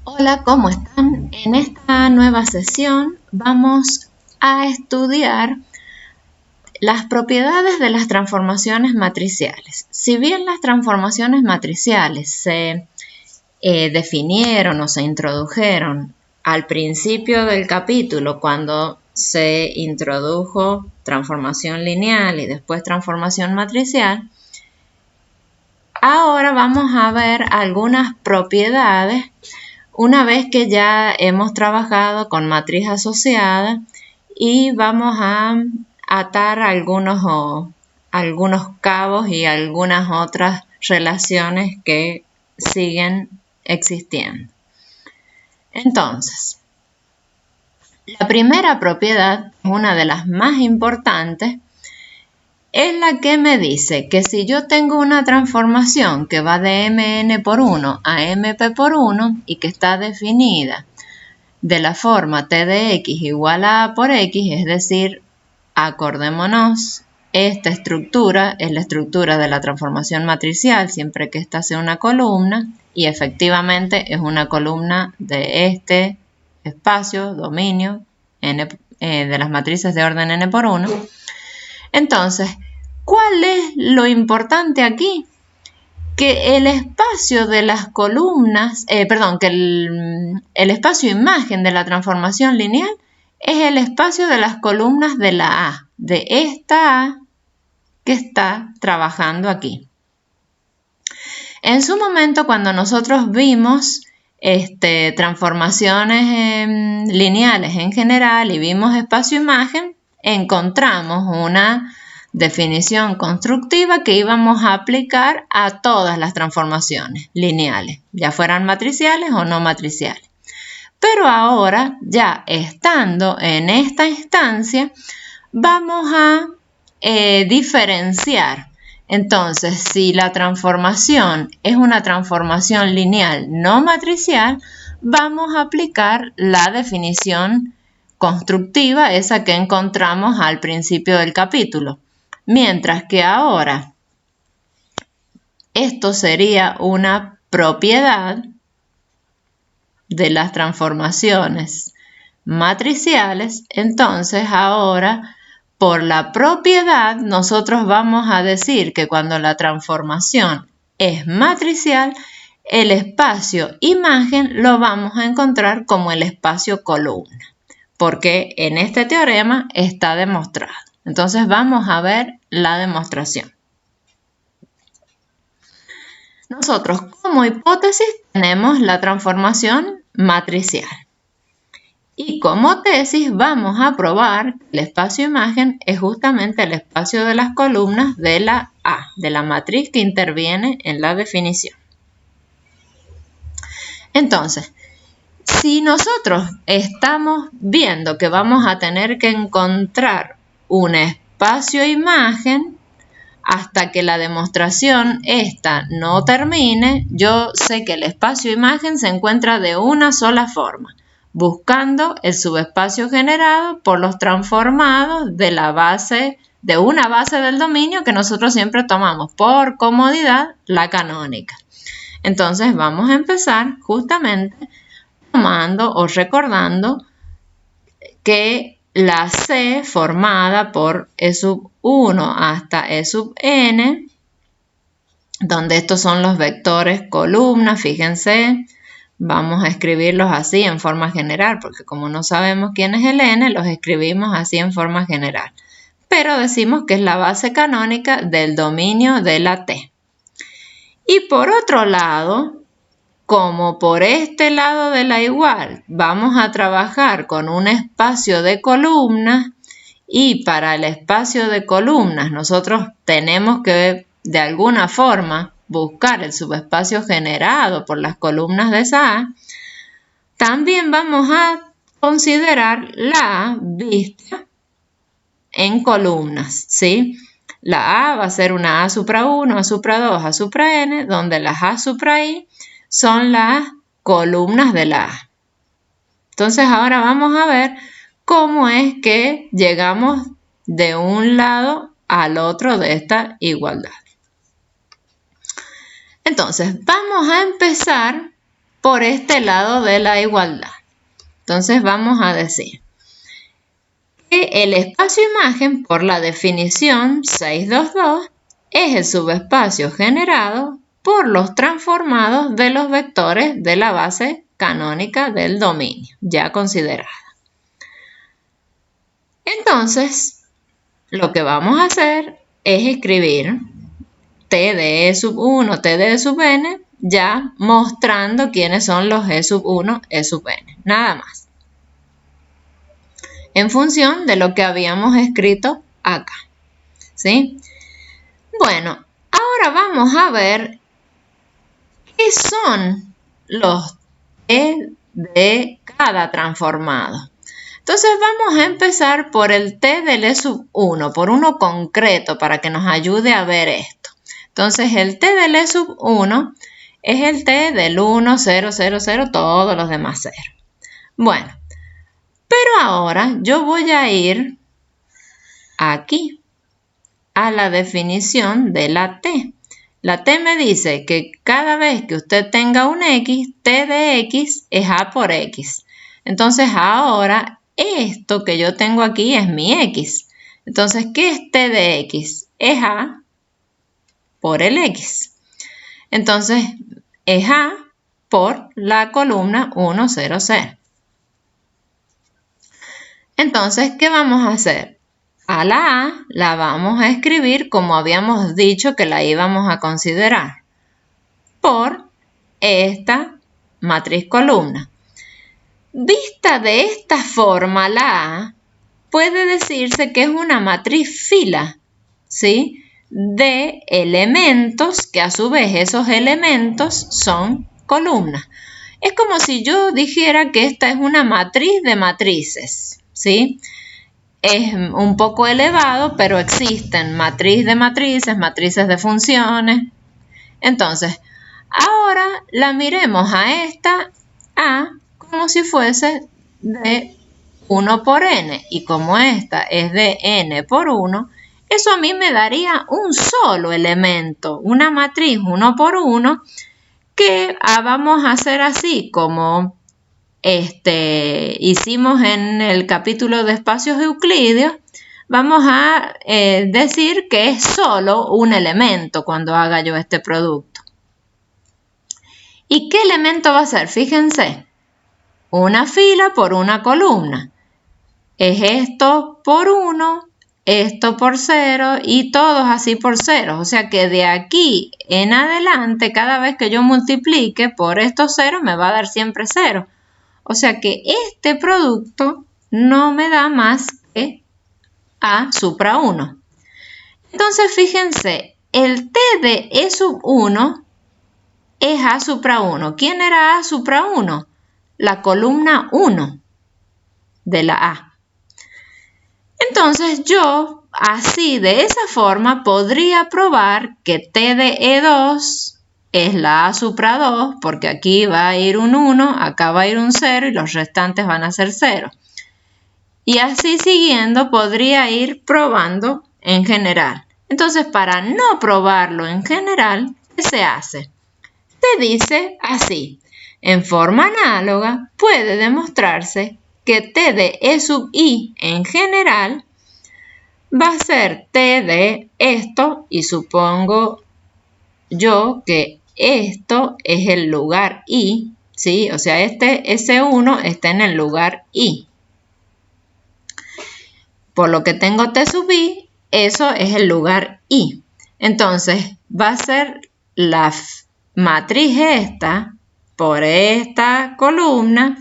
Hola, ¿cómo están? En esta nueva sesión vamos a estudiar las propiedades de las transformaciones matriciales. Si bien las transformaciones matriciales se definieron o se introdujeron al principio del capítulo cuando se introdujo transformación lineal y después transformación matricial, ahora vamos a ver algunas propiedades una vez que ya hemos trabajado con matriz asociada y vamos a atar algunos cabos y algunas otras relaciones que siguen existiendo. Entonces, la primera propiedad, una de las más importantes, es la que me dice que si yo tengo una transformación que va de mn por 1 a mp por 1 y que está definida de la forma t de x igual a por x, es decir, acordémonos, esta estructura es la estructura de la transformación matricial siempre que esta sea una columna y efectivamente es una columna de este espacio, dominio, n, de las matrices de orden n por 1. Entonces, ¿cuál es lo importante aquí? Que el espacio de las columnas, que el espacio imagen de la transformación lineal es el espacio de las columnas de la A, de esta A que está trabajando aquí. En su momento, cuando nosotros vimos transformaciones lineales en general y vimos espacio-imagen, encontramos una definición constructiva que íbamos a aplicar a todas las transformaciones lineales, ya fueran matriciales o no matriciales. Pero ahora, ya estando en esta instancia, vamos a diferenciar. Entonces, si la transformación es una transformación lineal no matricial, vamos a aplicar la definición constructiva, esa que encontramos al principio del capítulo. Mientras que ahora, esto sería una propiedad de las transformaciones matriciales, entonces ahora por la propiedad nosotros vamos a decir que cuando la transformación es matricial, el espacio imagen lo vamos a encontrar como el espacio columna, porque en este teorema está demostrado. Entonces vamos a ver la demostración. Nosotros como hipótesis tenemos la transformación matricial. Y como tesis vamos a probar que el espacio imagen es justamente el espacio de las columnas de la A, de la matriz que interviene en la definición. Entonces, si nosotros estamos viendo que vamos a tener que encontrar un espacio imagen hasta que la demostración esta no termine, yo sé que el espacio imagen se encuentra de una sola forma, buscando el subespacio generado por los transformados de la base, de una base del dominio que nosotros siempre tomamos por comodidad la canónica. Entonces vamos a empezar justamente tomando o recordando que la C formada por E sub 1 hasta E sub n, donde estos son los vectores columnas, fíjense, vamos a escribirlos así en forma general, porque como no sabemos quién es el n, los escribimos así en forma general. Pero decimos que es la base canónica del dominio de la T. Y por otro lado, como por este lado de la igual vamos a trabajar con un espacio de columnas y para el espacio de columnas nosotros tenemos que de alguna forma buscar el subespacio generado por las columnas de esa A, también vamos a considerar la A vista en columnas, ¿sí? La A va a ser una A supra 1, A supra 2, A supra n, donde las A supra i son las columnas de la A. Entonces ahora vamos a ver cómo es que llegamos de un lado al otro de esta igualdad. Entonces vamos a empezar por este lado de la igualdad. Entonces vamos a decir que el espacio imagen por la definición 622 es el subespacio generado por los transformados de los vectores de la base canónica del dominio, ya considerada. Entonces, lo que vamos a hacer es escribir T de E sub 1, T de E sub n, ya mostrando quiénes son los E sub 1, E sub n, nada más. En función de lo que habíamos escrito acá, ¿sí? Bueno, ahora vamos a ver qué son los T de cada transformado. Entonces vamos a empezar por el T del E sub 1, por uno concreto para que nos ayude a ver esto. Entonces el T del E sub 1 es el T del 1, 0, 0, 0, todos los demás 0. Bueno, pero ahora yo voy a ir aquí a la definición de la T. La T me dice que cada vez que usted tenga un X, T de X es A por X. Entonces ahora esto que yo tengo aquí es mi X. Entonces, ¿qué es T de X? Es A por el X. Entonces, es A por la columna 1, 0, 0. Entonces, ¿qué vamos a hacer? A la A la vamos a escribir como habíamos dicho que la íbamos a considerar, por esta matriz columna. Vista de esta forma, la A puede decirse que es una matriz fila, ¿sí?, de elementos que a su vez esos elementos son columnas. Es como si yo dijera que esta es una matriz de matrices, ¿sí? Es un poco elevado, pero existen matriz de matrices, matrices de funciones. Entonces, ahora la miremos a esta A como si fuese de 1 por n, y como esta es de n por 1, eso a mí me daría un solo elemento, una matriz 1 por 1, que vamos a hacer así como hicimos en el capítulo de espacios euclideos. Vamos a decir que es solo un elemento cuando haga yo este producto. ¿Y qué elemento va a ser? Fíjense, una fila por una columna. Es esto por 1, esto por 0 y todos así por 0. O sea que de aquí en adelante, cada vez que yo multiplique por estos 0, me va a dar siempre 0. O sea que este producto no me da más que A supra 1. Entonces, fíjense, el T de E sub 1 es A supra 1. ¿Quién era A supra 1? La columna 1 de la A. Entonces yo, así, de esa forma, podría probar que T de E2 es la A supra 2, porque aquí va a ir un 1, acá va a ir un 0 y los restantes van a ser 0. Y así siguiendo podría ir probando en general. Entonces, para no probarlo en general, ¿qué se hace? Se dice así: en forma análoga puede demostrarse que T de E sub i en general va a ser T de esto, y supongo yo que esto es el lugar i, ¿sí? O sea, S1 está en el lugar i. Por lo que tengo T sub i, eso es el lugar i. Entonces, va a ser la matriz esta por esta columna,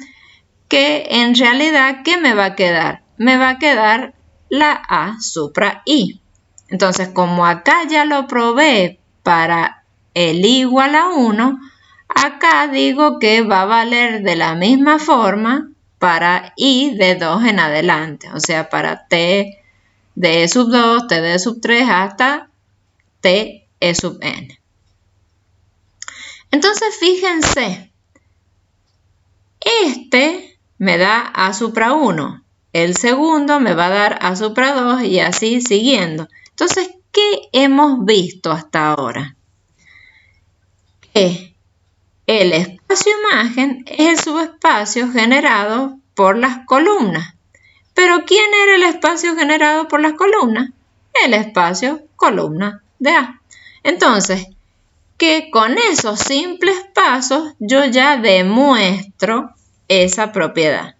que en realidad, ¿qué me va a quedar? Me va a quedar la A supra I. Entonces, como acá ya lo probé para el I igual a 1, acá digo que va a valer de la misma forma para I de 2 en adelante. O sea, para T de E sub 2, T de E sub 3 hasta T E sub n. Entonces, fíjense, este me da A supra 1, el segundo me va a dar A supra 2 y así siguiendo. Entonces, ¿qué hemos visto hasta ahora? Que el espacio imagen es el subespacio generado por las columnas. ¿Pero quién era el espacio generado por las columnas? El espacio columna de A. Entonces, que con esos simples pasos yo ya demuestro esa propiedad.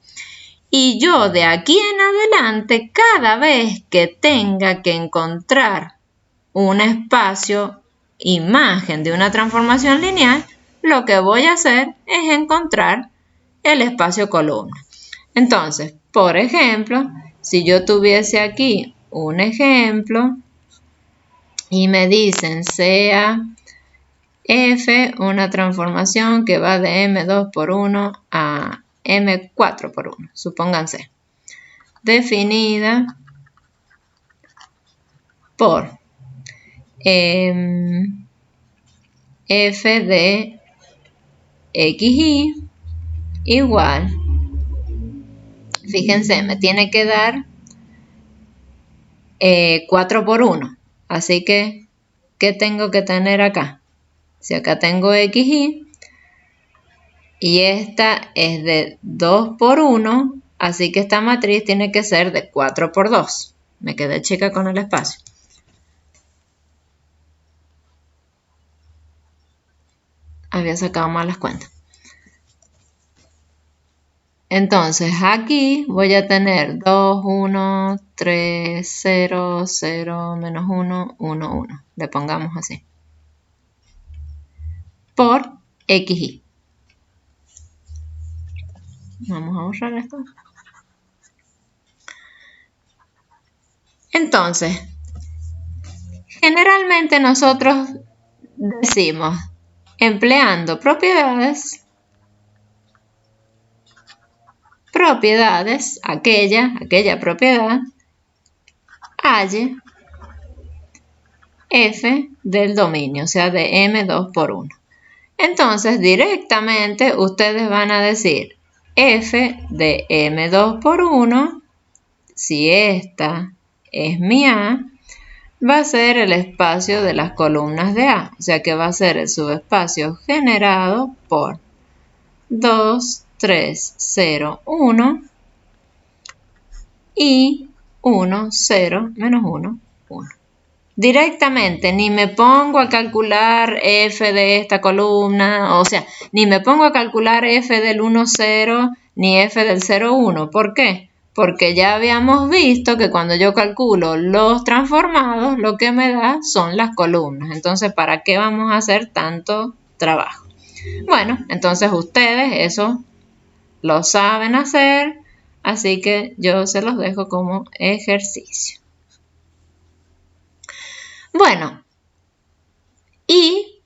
Y yo de aquí en adelante, cada vez que tenga que encontrar un espacio imagen de una transformación lineal, lo que voy a hacer es encontrar el espacio columna. Entonces, por ejemplo, si yo tuviese aquí un ejemplo y me dicen sea F una transformación que va de M2 por 1 a M4 por 1, supónganse, definida por F de XY igual, fíjense, me tiene que dar 4 por 1, así que, ¿qué tengo que tener acá? Si acá tengo XY y esta es de 2 por 1, así que esta matriz tiene que ser de 4 por 2. Me quedé chica con el espacio. Había sacado mal las cuentas. Entonces aquí voy a tener 2, 1, 3, 0, 0, menos 1, 1, 1. Le pongamos así. Por XY. Vamos a borrar esto. Entonces, generalmente nosotros decimos, empleando propiedades, aquella propiedad, halle F del dominio, o sea, de M2 por 1. Entonces, directamente ustedes van a decir F de M2 por 1, si esta es mi A, va a ser el espacio de las columnas de A, o sea que va a ser el subespacio generado por 2, 3, 0, 1 y 1, 0, menos 1, 1. Directamente, ni me pongo a calcular F de esta columna, o sea, ni me pongo a calcular F del 1, 0, ni F del 0, 1. ¿Por qué? Porque ya habíamos visto que cuando yo calculo los transformados, lo que me da son las columnas. Entonces, ¿para qué vamos a hacer tanto trabajo? Bueno, entonces ustedes eso lo saben hacer, así que yo se los dejo como ejercicio. Bueno, ¿y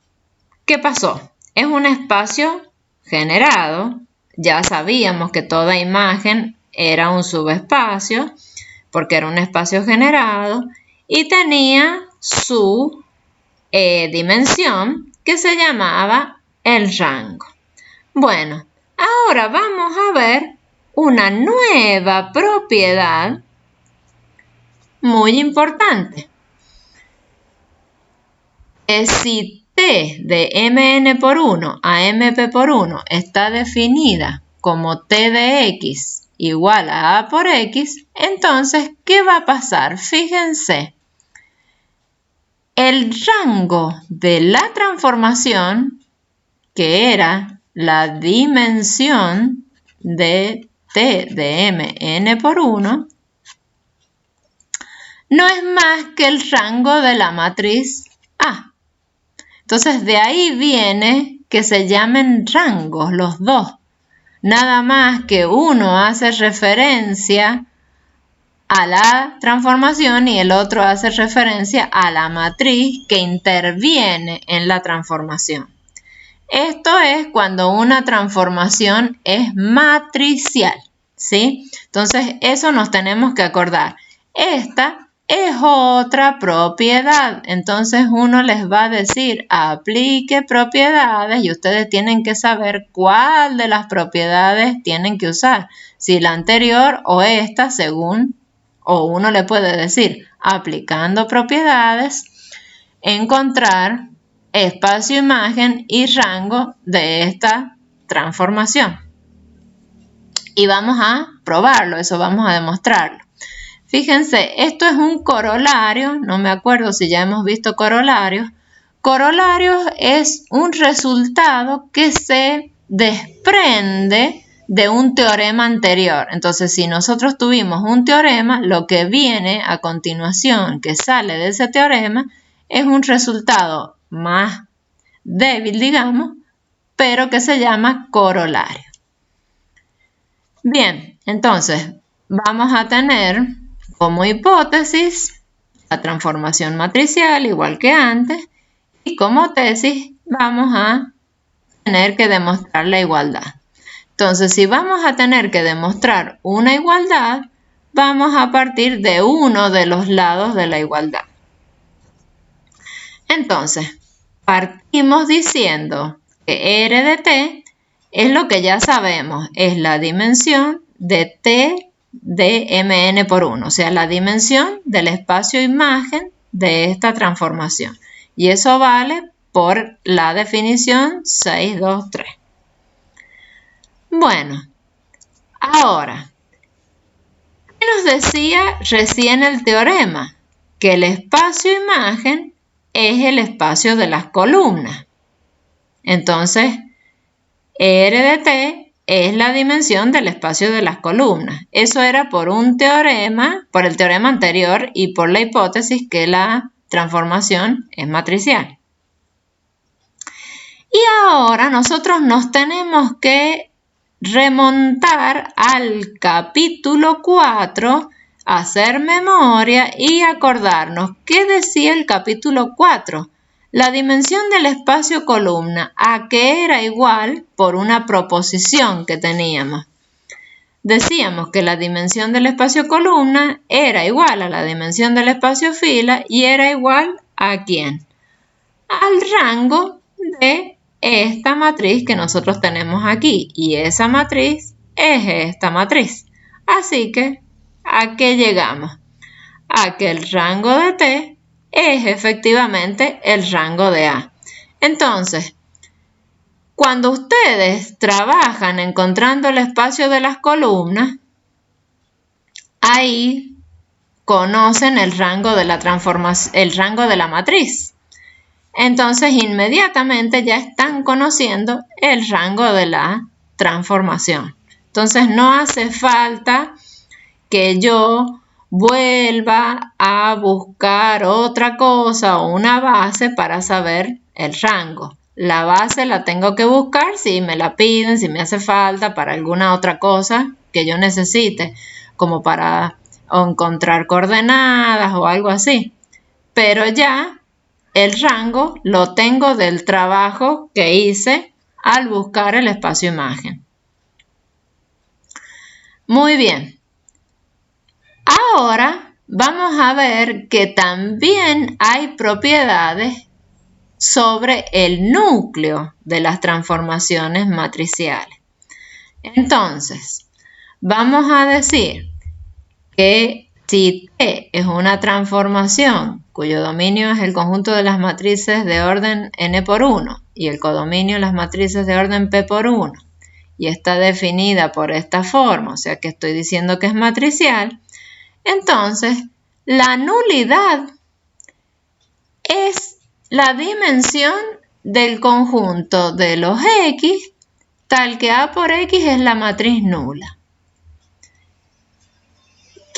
qué pasó? Es un espacio generado. Ya sabíamos que toda imagen era un subespacio, porque era un espacio generado, y tenía su dimensión que se llamaba el rango. Bueno, ahora vamos a ver una nueva propiedad muy importante. Si T de Mn por 1 a Mp por 1 está definida como T de X igual a A por X, entonces, ¿qué va a pasar? Fíjense, el rango de la transformación, que era la dimensión de T de Mn por 1, no es más que el rango de la matriz A. Entonces, de ahí viene que se llamen rangos los dos. Nada más que uno hace referencia a la transformación y el otro hace referencia a la matriz que interviene en la transformación. Esto es cuando una transformación es matricial, ¿sí? Entonces, eso nos tenemos que acordar. Esta es otra propiedad. Entonces, uno les va a decir, aplique propiedades y ustedes tienen que saber cuál de las propiedades tienen que usar. Si la anterior o esta, según, o uno le puede decir, aplicando propiedades, encontrar espacio, imagen y rango de esta transformación. Y vamos a probarlo, eso vamos a demostrarlo. Fíjense, esto es un corolario, no me acuerdo si ya hemos visto corolarios. Corolarios es un resultado que se desprende de un teorema anterior. Entonces, si nosotros tuvimos un teorema, lo que viene a continuación, que sale de ese teorema, es un resultado más débil, digamos, pero que se llama corolario. Bien, entonces vamos a tener como hipótesis la transformación matricial, igual que antes, y como tesis vamos a tener que demostrar la igualdad. Entonces, si vamos a tener que demostrar una igualdad, vamos a partir de uno de los lados de la igualdad. Entonces, partimos diciendo que R de T es lo que ya sabemos, es la dimensión de T de Mn por 1, o sea, la dimensión del espacio imagen de esta transformación. Y eso vale por la definición 623. Bueno, ahora, ¿qué nos decía recién el teorema? Que el espacio imagen es el espacio de las columnas. Entonces, R de T es la dimensión del espacio de las columnas. Eso era por un teorema, por el teorema anterior y por la hipótesis que la transformación es matricial. Y ahora nosotros nos tenemos que remontar al capítulo 4, hacer memoria y acordarnos qué decía el capítulo 4. La dimensión del espacio columna, ¿a qué era igual? Por una proposición que teníamos. Decíamos que la dimensión del espacio columna era igual a la dimensión del espacio fila y era igual ¿a quién? Al rango de esta matriz que nosotros tenemos aquí. Y esa matriz es esta matriz. Así que, ¿a qué llegamos? A que el rango de T es efectivamente el rango de A. Entonces, cuando ustedes trabajan encontrando el espacio de las columnas, ahí conocen el rango de la transformación, el rango de la matriz. Entonces, inmediatamente ya están conociendo el rango de la transformación. Entonces, no hace falta que yo vuelva a buscar otra cosa o una base para saber el rango. La base la tengo que buscar si me la piden, si me hace falta para alguna otra cosa que yo necesite, como para encontrar coordenadas o algo así. Pero ya el rango lo tengo del trabajo que hice al buscar el espacio imagen. Muy bien. Ahora vamos a ver que también hay propiedades sobre el núcleo de las transformaciones matriciales. Entonces, vamos a decir que si T es una transformación cuyo dominio es el conjunto de las matrices de orden n por 1 y el codominio las matrices de orden p por 1 y está definida por esta forma, o sea que estoy diciendo que es matricial, entonces la nulidad es la dimensión del conjunto de los X tal que A por X es la matriz nula.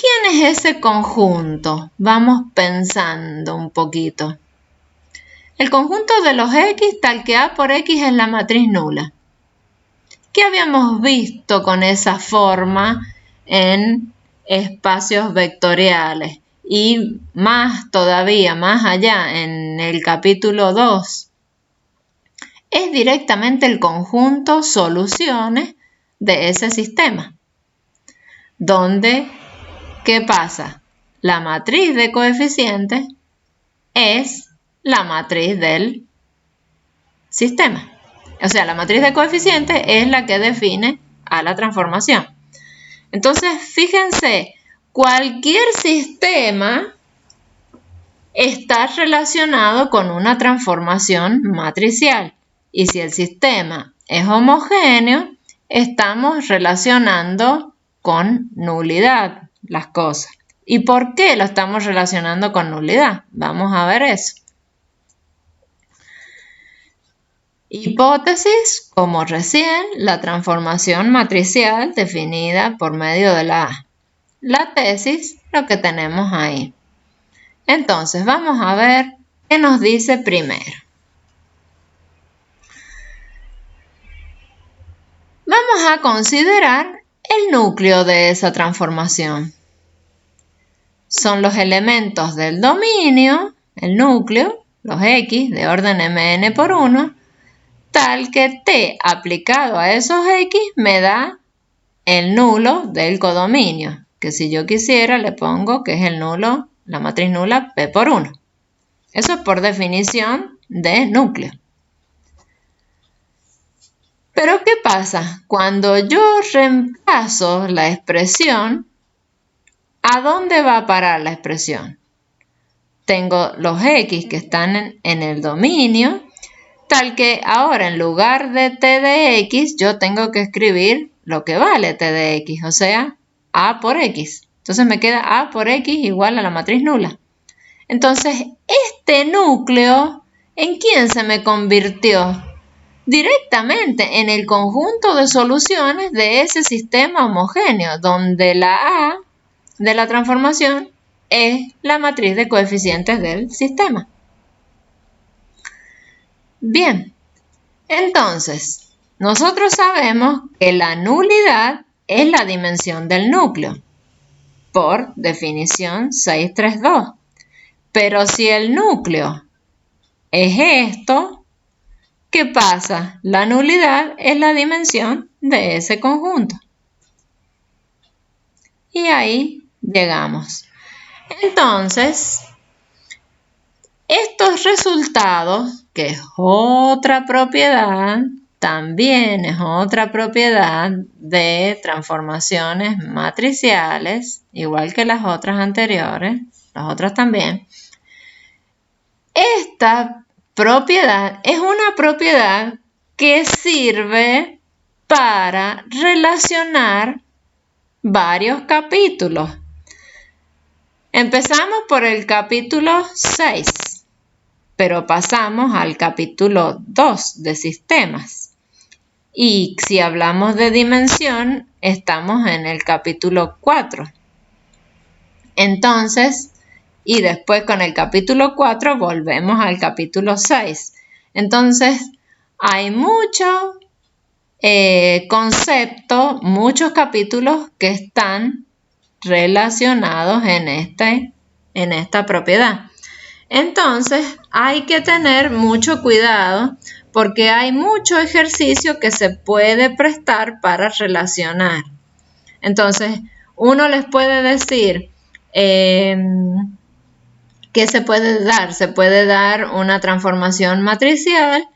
¿Quién es ese conjunto? Vamos pensando un poquito. El conjunto de los X tal que A por X es la matriz nula. ¿Qué habíamos visto con esa forma en espacios vectoriales? Y más todavía, más allá, en el capítulo 2, es directamente el conjunto soluciones de ese sistema. Donde, ¿qué pasa? La matriz de coeficientes es la matriz del sistema. O sea, la matriz de coeficientes es la que define a la transformación. Entonces, fíjense, cualquier sistema está relacionado con una transformación matricial. Y si el sistema es homogéneo, estamos relacionando con nulidad las cosas. ¿Y por qué lo estamos relacionando con nulidad? Vamos a ver eso. Hipótesis, como recién, la transformación matricial definida por medio de la tesis, lo que tenemos ahí. Entonces, vamos a ver qué nos dice primero. Vamos a considerar el núcleo de esa transformación. Son los elementos del dominio, el núcleo, los X de orden Mn por 1, tal que T aplicado a esos X me da el nulo del codominio, que si yo quisiera le pongo que es el nulo, la matriz nula P por 1. Eso es por definición de núcleo. Pero ¿qué pasa? Cuando yo reemplazo la expresión, ¿a dónde va a parar la expresión? Tengo los X que están en el dominio, tal que ahora en lugar de T de X, yo tengo que escribir lo que vale T de X, o sea, A por X. Entonces me queda A por X igual a la matriz nula. Entonces, este núcleo, ¿en quién se me convirtió? Directamente en el conjunto de soluciones de ese sistema homogéneo, donde la A de la transformación es la matriz de coeficientes del sistema. Bien, entonces, nosotros sabemos que la nulidad es la dimensión del núcleo, por definición 632. Pero si el núcleo es esto, ¿qué pasa? La nulidad es la dimensión de ese conjunto. Y ahí llegamos. Entonces, estos resultados, que es otra propiedad, también es otra propiedad de transformaciones matriciales, igual que las otras anteriores, las otras también. Esta propiedad es una propiedad que sirve para relacionar varios capítulos. Empezamos por el capítulo 6, pero pasamos al capítulo 2 de sistemas. Y si hablamos de dimensión, estamos en el capítulo 4. Entonces, y después con el capítulo 4 volvemos al capítulo 6. Entonces, hay mucho concepto, muchos capítulos que están relacionados en esta propiedad. Entonces, hay que tener mucho cuidado porque hay mucho ejercicio que se puede prestar para relacionar. Entonces, uno les puede decir ¿qué se puede dar? Se puede dar una transformación matricial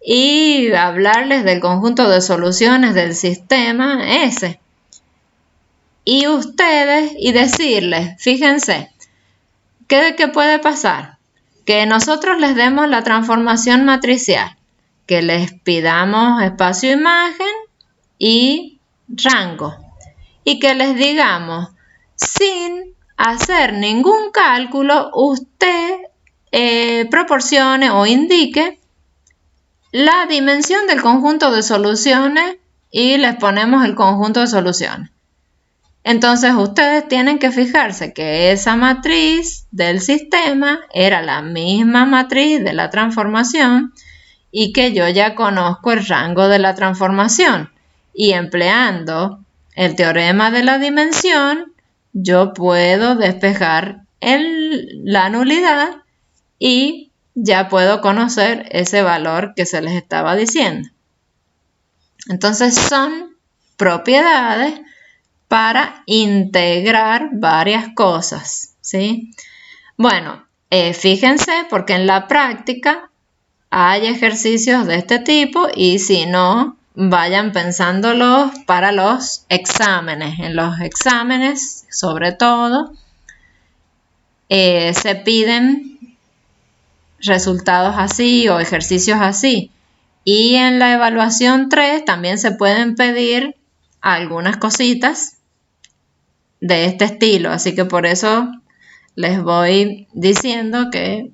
y hablarles del conjunto de soluciones del sistema S. Y ustedes, y decirles, fíjense, ¿qué puede pasar? Que nosotros les demos la transformación matricial, que les pidamos espacio-imagen y rango, y que les digamos, sin hacer ningún cálculo, usted proporcione o indique la dimensión del conjunto de soluciones y les ponemos el conjunto de soluciones. Entonces ustedes tienen que fijarse que esa matriz del sistema era la misma matriz de la transformación y que yo ya conozco el rango de la transformación. Y empleando el teorema de la dimensión, yo puedo despejar la nulidad y ya puedo conocer ese valor que se les estaba diciendo. Entonces son propiedades para integrar varias cosas, ¿sí? Bueno, fíjense porque en la práctica hay ejercicios de este tipo y si no, vayan pensándolos para los exámenes. En los exámenes, sobre todo, se piden resultados así o ejercicios así. Y en la evaluación 3 también se pueden pedir algunas cositas de este estilo. Así que por eso les voy diciendo que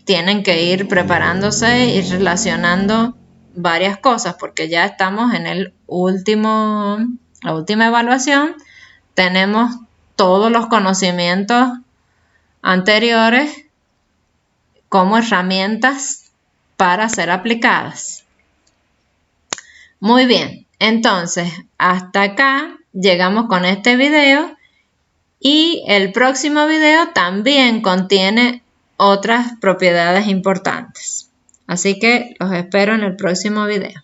tienen que ir preparándose y relacionando varias cosas, porque ya estamos en la última evaluación. Tenemos todos los conocimientos anteriores como herramientas para ser aplicadas. Muy bien, entonces hasta acá llegamos con este video y el próximo video también contiene otras propiedades importantes. Así que los espero en el próximo video.